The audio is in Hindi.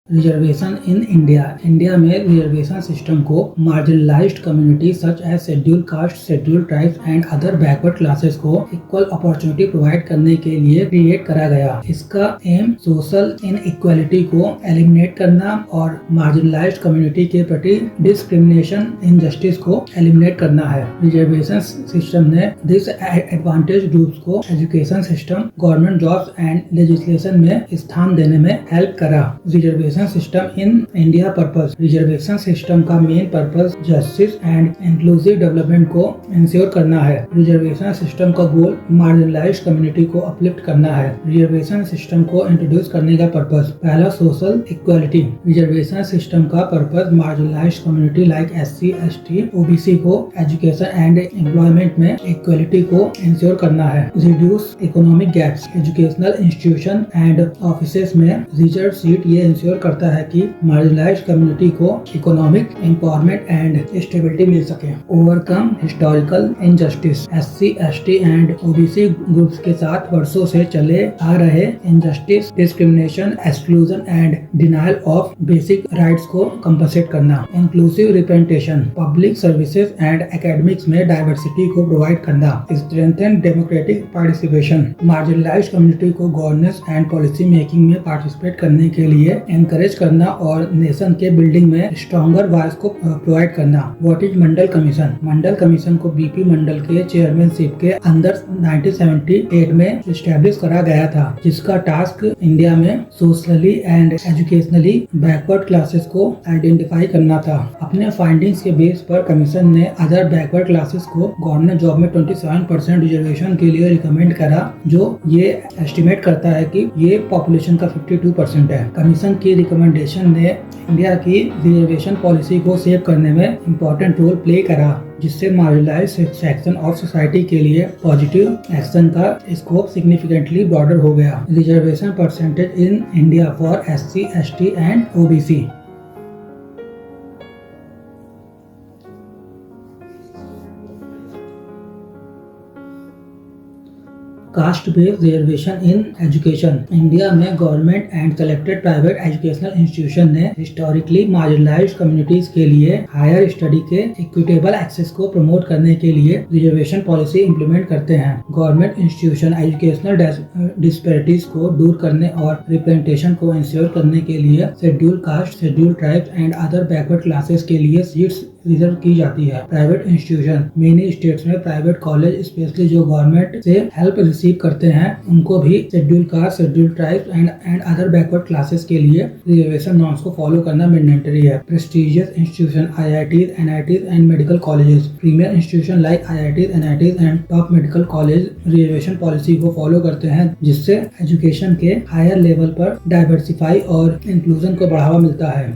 रिजर्वेशन इन इंडिया में रिजर्वेशन सिस्टम को marginalised community such as schedule caste, schedule tribes and other backward classes को इक्वल अपॉर्चुनिटी प्रोवाइड करने के लिए क्रिएट करा गया। इसका एम सोशल इनइक्वालिटी को एलिमिनेट करना और मार्जिनलाइज्ड कम्युनिटी के प्रति डिस्क्रिमिनेशन इनजस्टिस को एलिमिनेट करना है। रिजर्वेशन सिस्टम ने डिसएडवांटेज ग्रुप्स को education system, government jobs and legislation में स्थान देने में हेल्प करा। Reservation system in India purpose. Reservation system का main purpose justice and inclusive development को इंश्योर करना है। रिजर्वेशन सिस्टम का गोल मार्जिनलाइज्ड कम्युनिटी को अपलिफ्ट करना है। रिजर्वेशन सिस्टम को इंट्रोड्यूस करने का पर्पस, पहला सोशल इक्वालिटी। रिजर्वेशन सिस्टम का purpose marginalised community like SC, ST, OBC को एजुकेशन एंड एम्प्लॉयमेंट में इक्वालिटी को इंश्योर करना है। Reduce economic gaps. Educational institution and offices में रिजर्व सीट ये इंश्योर करता है कि मार्जिनलाइज्ड कम्युनिटी को इकोनॉमिक एम्पावरमेंट एंड स्टेबिलिटी मिल सके। Overcome historical injustice. SC, ST and OBC groups के साथ वर्षों से चले आ रहे injustice, discrimination, exclusion and denial of basic rights को कंपनसेट करना। Inclusive representation. Public services and academics में डाइवर्सिटी को प्रोवाइड करना। Strengthen democratic participation. Marginalised community को गवर्नेंस एंड पॉलिसी मेकिंग में पार्टिसिपेट करने के लिए एनकरेज करना और नेशन के बिल्डिंग में स्ट्रॉन्गर वॉइस को प्रोवाइड करना। What is Mandal commission? Mandal commission को BP मंडल के चेयरमैनशिप के अंदर 1978 में एस्टेब्लिश करा गया था, जिसका टास्क इंडिया में socially and educationally backward classes को आइडेंटिफाई करना था। अपने फाइंडिंग्स के बेस पर कमीशन ने अदर बैकवर्ड क्लासेस को गवर्नमेंट जॉब में 27% रिजर्वेशन के लिए रिकमेंड करा, जो ये एस्टिमेट करता है कि ये पॉपुलेशन का 52% है। कमीशन की रिकमेंडेशन ने इंडिया की रिजर्वेशन पॉलिसी को सेव करने में इम्पोर्टेंट रोल प्ले करा, जिससे मार्जिनलाइज्ड सेक्शन ऑफ सोसाइटी के लिए पॉजिटिव एक्शन का स्कोप सिग्निफिकेंटली ब्रॉडर हो गया। Reservation percentage in India for SC, ST and OBC। Caste based reservation in education. India में government and selected private educational institution ने हिस्टोरिकली मार्जिनलाइज्ड कम्युनिटीज के लिए हायर स्टडी के इक्विटेबल एक्सेस को प्रमोट करने के लिए रिजर्वेशन पॉलिसी इंप्लीमेंट करते हैं। गवर्नमेंट इंस्टीट्यूशन एजुकेशनल डिस्पैरिटीज को दूर करने और रिप्रेजेंटेशन को इंश्योर करने के लिए schedule caste, schedule tribes and other backward classes के लिए सीट्स रिजर्व की जाती है। Private institution. मेनी स्टेट्स में प्राइवेट कॉलेज स्पेशली जो गवर्नमेंट से हेल्प रिसीव करते हैं, उनको भी schedule caste, schedule tribes and other backward classes के लिए रिजर्वेशन नॉर्म्स को फॉलो करना मैंडेटरी है। Prestigious institution IITs, NITs and medical colleges. Premier institution like IITs, NITs and top medical college reservation policy को फॉलो करते हैं, जिससे एजुकेशन के हायर लेवल पर डाइवर्सिफाई और इंक्लूजन को बढ़ावा मिलता है।